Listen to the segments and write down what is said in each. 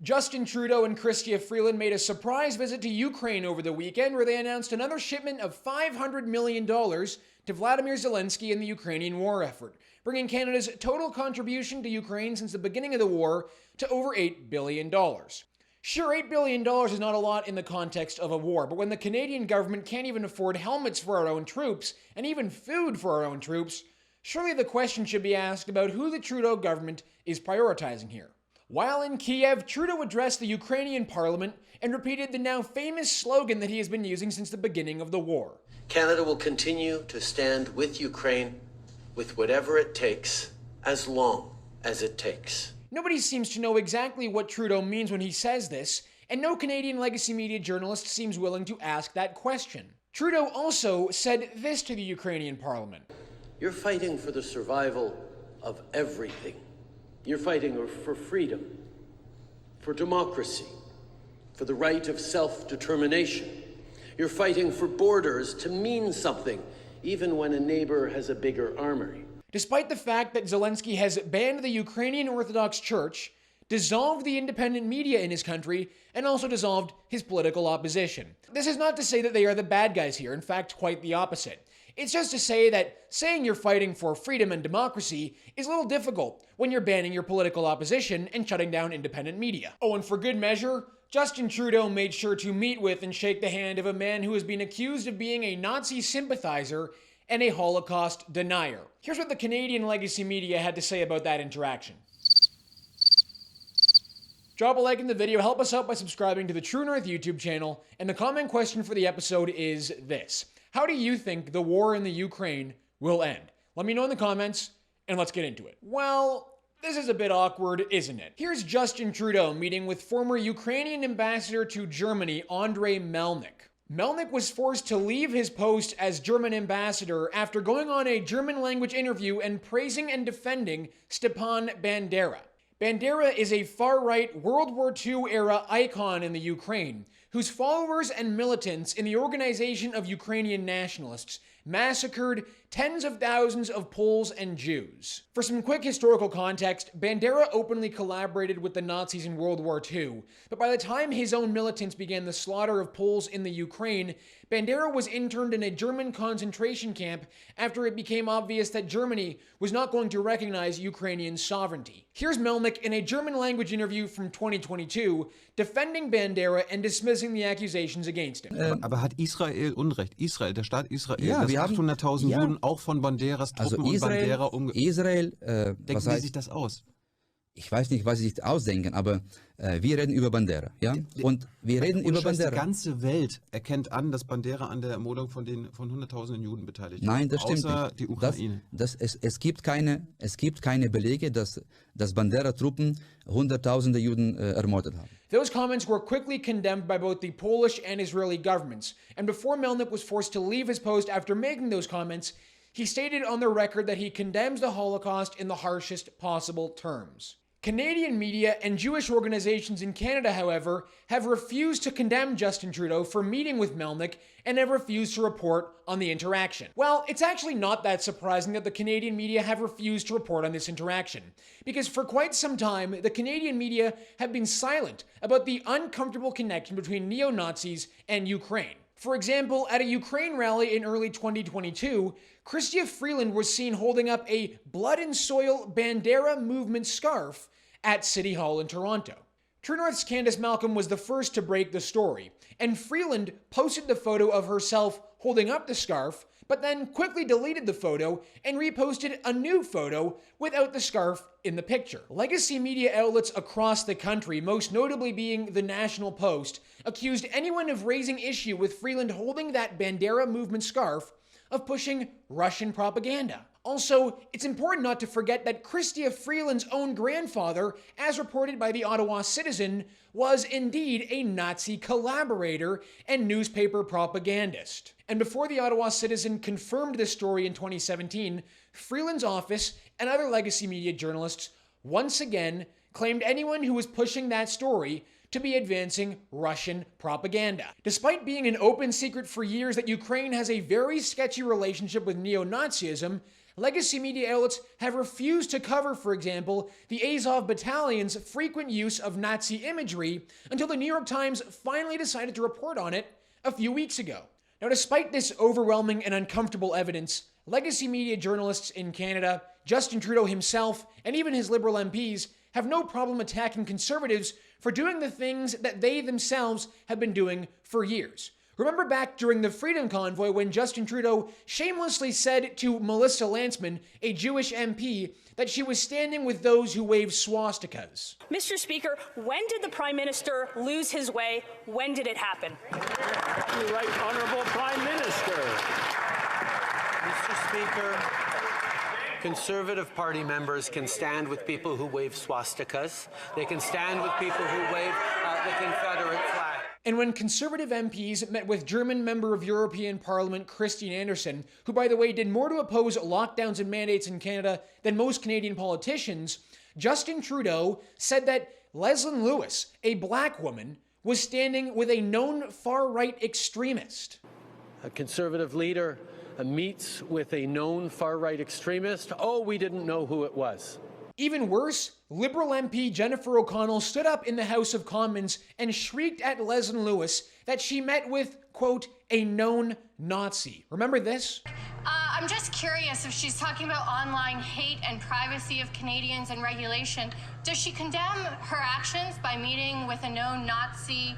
Justin Trudeau and Chrystia Freeland made a surprise visit to Ukraine over the weekend where they announced another shipment of $500 million to Vladimir Zelensky in the Ukrainian war effort, bringing Canada's total contribution to Ukraine since the beginning of the war to over $8 billion. Sure, $8 billion is not a lot in the context of a war, but when the Canadian government can't even afford helmets for our own troops, and even food for our own troops, surely the question should be asked about who the Trudeau government is prioritizing here. While in Kiev, Trudeau addressed the Ukrainian parliament and repeated the now famous slogan that he has been using since the beginning of the war. Canada will continue to stand with Ukraine with whatever it takes, as long as it takes. Nobody seems to know exactly what Trudeau means when he says this, and no Canadian legacy media journalist seems willing to ask that question. Trudeau also said this to the Ukrainian parliament. You're fighting for the survival of everything. You're fighting for freedom, for democracy, for the right of self-determination. You're fighting for borders to mean something, even when a neighbor has a bigger armory. Despite the fact that Zelensky has banned the Ukrainian Orthodox Church, dissolved the independent media in his country, and also dissolved his political opposition. This is not to say that they are the bad guys here, in fact, quite the opposite. It's just to say that saying you're fighting for freedom and democracy is a little difficult when you're banning your political opposition and shutting down independent media. Oh, and for good measure, Justin Trudeau made sure to meet with and shake the hand of a man who has been accused of being a Nazi sympathizer and a Holocaust denier. Here's what the Canadian legacy media had to say about that interaction. Drop a like in the video, help us out by subscribing to the True North YouTube channel, and the comment question for the episode is this. How do you think the war in the Ukraine will end? Let me know in the comments, and let's get into it. Well, this is a bit awkward, isn't it? Here's Justin Trudeau meeting with former Ukrainian ambassador to Germany, Andrei Melnik. Melnik was forced to leave his post as German ambassador after going on a German-language interview and praising and defending Stepan Bandera. Bandera is a far-right World War II-era icon in the Ukraine, whose followers and militants in the Organization of Ukrainian Nationalists massacred tens of thousands of Poles and Jews. For some quick historical context, Bandera openly collaborated with the Nazis in World War II, but by the time his own militants began the slaughter of Poles in the Ukraine, Bandera was interned in a German concentration camp after it became obvious that Germany was not going to recognize Ukrainian sovereignty. Here's Melnik in a German-language interview from 2022, defending Bandera and dismissing the accusations against him. Aber hat Israel Unrecht? Israel, der Staat Israel, Ja, dass 800.000 Juden auch von Banderas Truppen und Bandera Israel, Denken Sie sich das aus? Ich weiß nicht, was Sie sich ausdenken, aber wir reden über Bandera, ja? Und wir reden über Bandera. Die ganze Welt erkennt an, dass Bandera an der Ermordung von 100.000 Juden beteiligt ist. Nein, das stimmt außer nicht. Die Ukraine. Es gibt keine Belege, dass Bandera-Truppen Hunderttausende Juden ermordet haben. Those comments were quickly condemned by both the Polish and Israeli governments, and before Melnik was forced to leave his post after making those comments, he stated on the record that he condemns the Holocaust in the harshest possible terms. Canadian media and Jewish organizations in Canada, however, have refused to condemn Justin Trudeau for meeting with Melnik and have refused to report on the interaction. Well, it's actually not that surprising that the Canadian media have refused to report on this interaction, because for quite some time, the Canadian media have been silent about the uncomfortable connection between neo-Nazis and Ukraine. For example, at a Ukraine rally in early 2022, Chrystia Freeland was seen holding up a blood and soil Bandera movement scarf at City Hall in Toronto. True North's Candace Malcolm was the first to break the story, and Freeland posted the photo of herself holding up the scarf, but then quickly deleted the photo and reposted a new photo without the scarf in the picture. Legacy media outlets across the country, most notably being the National Post, accused anyone of raising issue with Freeland holding that Bandera movement scarf of pushing Russian propaganda. Also, it's important not to forget that Chrystia Freeland's own grandfather, as reported by the Ottawa Citizen, was indeed a Nazi collaborator and newspaper propagandist. And before the Ottawa Citizen confirmed this story in 2017, Freeland's office and other legacy media journalists once again claimed anyone who was pushing that story to be advancing Russian propaganda. Despite being an open secret for years that Ukraine has a very sketchy relationship with neo-Nazism, legacy media outlets have refused to cover, for example, the Azov battalion's frequent use of Nazi imagery until the New York Times finally decided to report on it a few weeks ago. Now, despite this overwhelming and uncomfortable evidence, legacy media journalists in Canada, Justin Trudeau himself, and even his Liberal MPs have no problem attacking Conservatives for doing the things that they themselves have been doing for years. Remember back during the Freedom Convoy when Justin Trudeau shamelessly said to Melissa Lantsman, a Jewish MP, that she was standing with those who wave swastikas. Mr. Speaker, when did the Prime Minister lose his way? When did it happen? The Right Honourable Prime Minister. Mr. Speaker, Conservative Party members can stand with people who wave swastikas. They can stand with people who wave the Confederate flag. And when Conservative MPs met with German member of European Parliament Chrystia Anderson, who, by the way, did more to oppose lockdowns and mandates in Canada than most Canadian politicians, Justin Trudeau said that Leslyn Lewis, a black woman, was standing with a known far-right extremist. A Conservative leader meets with a known far-right extremist. Oh, we didn't know who it was. Even worse, Liberal MP Jennifer O'Connell stood up in the House of Commons and shrieked at Leslyn Lewis that she met with, quote, a known Nazi. Remember this? I'm just curious if she's talking about online hate and privacy of Canadians and regulation. Does she condemn her actions by meeting with a known Nazi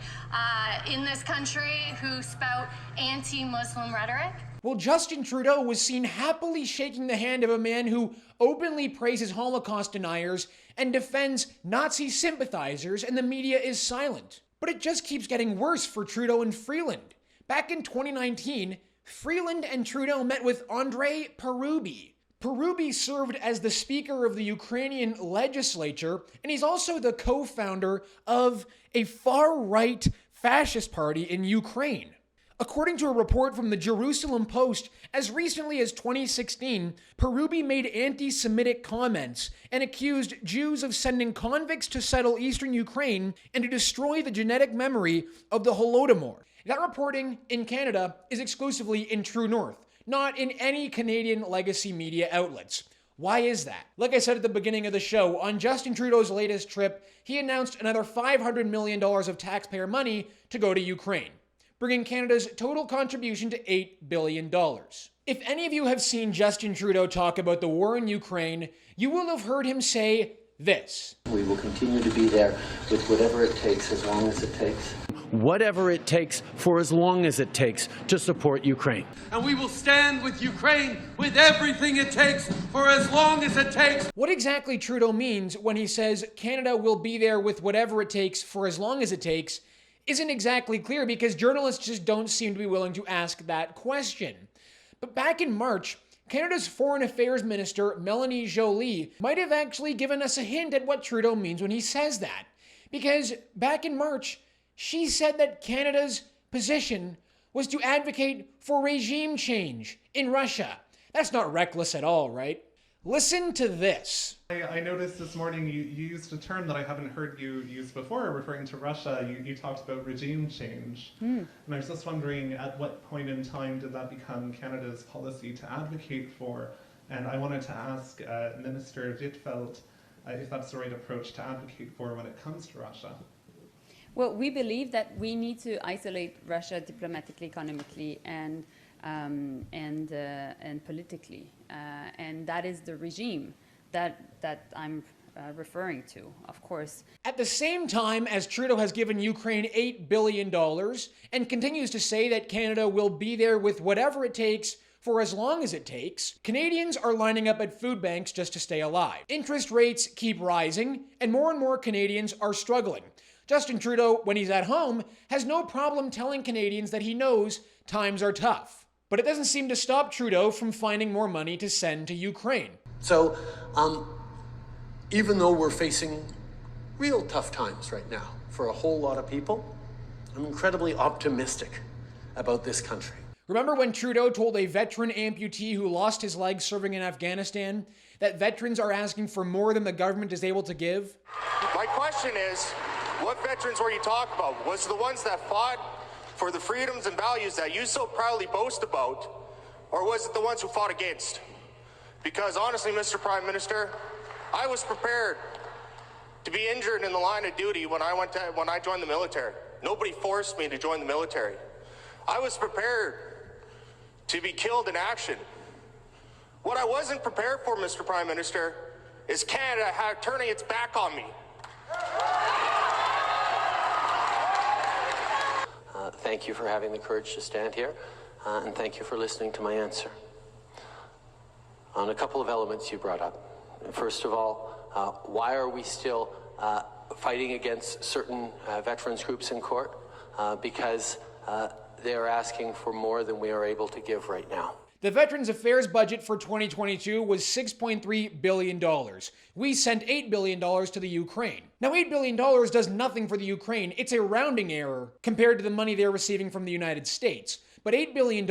in this country who spout anti-Muslim rhetoric? Well, Justin Trudeau was seen happily shaking the hand of a man who openly praises Holocaust deniers and defends Nazi sympathizers, and the media is silent. But it just keeps getting worse for Trudeau and Freeland. Back in 2019, Freeland and Trudeau met with Andrei Parubi. Parubi served as the Speaker of the Ukrainian legislature, and he's also the co-founder of a far-right fascist party in Ukraine. According to a report from the Jerusalem Post, as recently as 2016, Parubi made anti-Semitic comments and accused Jews of sending convicts to settle eastern Ukraine and to destroy the genetic memory of the Holodomor. That reporting in Canada is exclusively in True North, not in any Canadian legacy media outlets. Why is that? Like I said at the beginning of the show, on Justin Trudeau's latest trip, he announced another $500 million of taxpayer money to go to Ukraine, bringing Canada's total contribution to $8 billion. If any of you have seen Justin Trudeau talk about the war in Ukraine, you will have heard him say this. We will continue to be there with whatever it takes, as long as it takes. Whatever it takes, for as long as it takes, to support Ukraine. And we will stand with Ukraine with everything it takes, for as long as it takes. What exactly Trudeau means when he says Canada will be there with whatever it takes for as long as it takes isn't exactly clear, because journalists just don't seem to be willing to ask that question. But back in March, Canada's Foreign Affairs Minister, Melanie Joly, might have actually given us a hint at what Trudeau means when he says that. Because back in March, she said that Canada's position was to advocate for regime change in Russia. That's not reckless at all, right? Listen to this. I noticed this morning you used a term that I haven't heard you use before, referring to Russia. You talked about regime change. And I was just wondering, at what point in time did that become Canada's policy to advocate for? And I wanted to ask Minister Wittfeldt if that's the right approach to advocate for when it comes to Russia. Well, we believe that we need to isolate Russia diplomatically, economically, and politically, and that is the regime that I'm referring to, of course. At the same time as Trudeau has given Ukraine $8 billion and continues to say that Canada will be there with whatever it takes for as long as it takes, Canadians are lining up at food banks just to stay alive. Interest rates keep rising, and more Canadians are struggling. Justin Trudeau, when he's at home, has no problem telling Canadians that he knows times are tough. But it doesn't seem to stop Trudeau from finding more money to send to Ukraine. So, even though we're facing real tough times right now for a whole lot of people, I'm incredibly optimistic about this country. Remember when Trudeau told a veteran amputee who lost his leg serving in Afghanistan that veterans are asking for more than the government is able to give? My question is, what veterans were you talking about? Was it the ones that fought for the freedoms and values that you so proudly boast about, or was it the ones who fought against? Because honestly, Mr. Prime Minister, I was prepared to be injured in the line of duty when I joined the military. Nobody forced me to join the military. I was prepared to be killed in action. What I wasn't prepared for, Mr. Prime Minister, is Canada turning its back on me. Thank you for having the courage to stand here, and thank you for listening to my answer. On a couple of elements you brought up. First of all, why are we still fighting against certain veterans groups in court? Because they are asking for more than we are able to give right now. The Veterans Affairs budget for 2022 was $6.3 billion. We sent $8 billion to the Ukraine. Now, $8 billion does nothing for the Ukraine. It's a rounding error compared to the money they're receiving from the United States. But $8 billion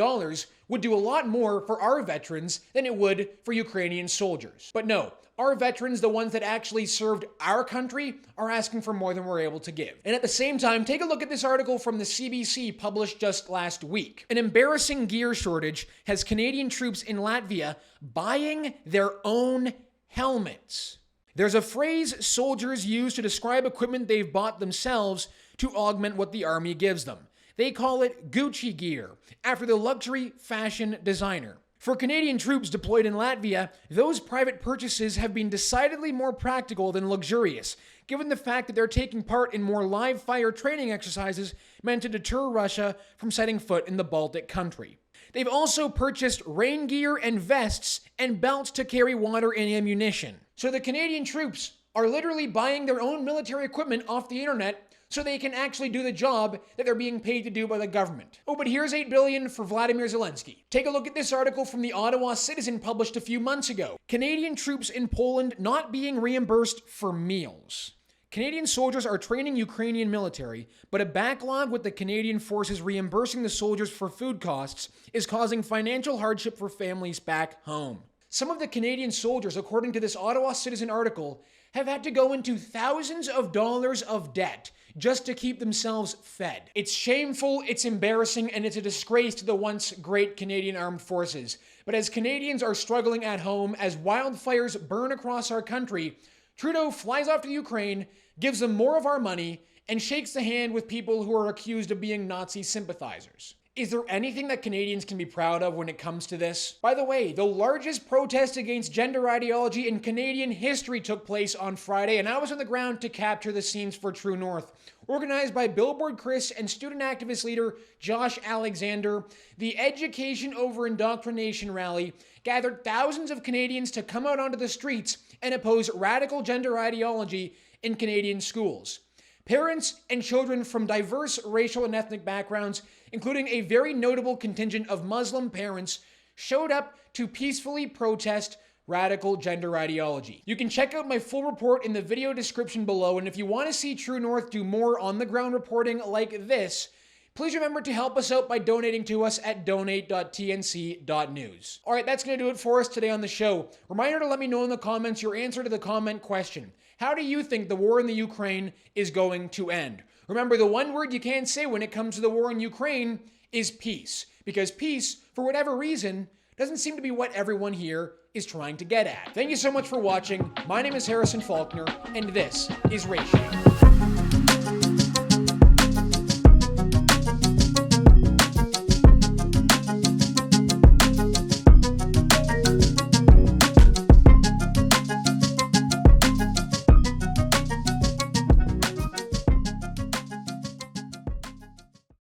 would do a lot more for our veterans than it would for Ukrainian soldiers. But no, our veterans, the ones that actually served our country, are asking for more than we're able to give. And at the same time, take a look at this article from the CBC published just last week. An embarrassing gear shortage has Canadian troops in Latvia buying their own helmets. There's a phrase soldiers use to describe equipment they've bought themselves to augment what the army gives them. They call it Gucci gear, after the luxury fashion designer. For Canadian troops deployed in Latvia, those private purchases have been decidedly more practical than luxurious, given the fact that they're taking part in more live-fire training exercises meant to deter Russia from setting foot in the Baltic country. They've also purchased rain gear and vests and belts to carry water and ammunition. So the Canadian troops are literally buying their own military equipment off the internet so they can actually do the job that they're being paid to do by the government. Oh, but here's $8 billion for Vladimir Zelensky. Take a look at this article from the Ottawa Citizen published a few months ago. Canadian troops in Poland not being reimbursed for meals. Canadian soldiers are training Ukrainian military, but a backlog with the Canadian forces reimbursing the soldiers for food costs is causing financial hardship for families back home. Some of the Canadian soldiers, according to this Ottawa Citizen article, have had to go into thousands of dollars of debt just to keep themselves fed. It's shameful, it's embarrassing, and it's a disgrace to the once great Canadian Armed Forces. But as Canadians are struggling at home, as wildfires burn across our country, Trudeau flies off to the Ukraine, gives them more of our money, and shakes the hand with people who are accused of being Nazi sympathizers. Is there anything that Canadians can be proud of when it comes to this? By the way, the largest protest against gender ideology in Canadian history took place on Friday, and I was on the ground to capture the scenes for True North. Organized by Billboard Chris and student activist leader Josh Alexander, the Education Over Indoctrination rally gathered thousands of Canadians to come out onto the streets and oppose radical gender ideology in Canadian schools. Parents and children from diverse racial and ethnic backgrounds, including a very notable contingent of Muslim parents, showed up to peacefully protest radical gender ideology. You can check out my full report in the video description below, and if you want to see True North do more on-the-ground reporting like this, please remember to help us out by donating to us at donate.tnc.news. Alright, that's going to do it for us today on the show. Reminder to let me know in the comments your answer to the comment question. How do you think the war in the Ukraine is going to end? Remember, the one word you can't say when it comes to the war in Ukraine is peace. Because peace, for whatever reason, doesn't seem to be what everyone here is trying to get at. Thank you so much for watching. My name is Harrison Faulkner, and this is Ratio.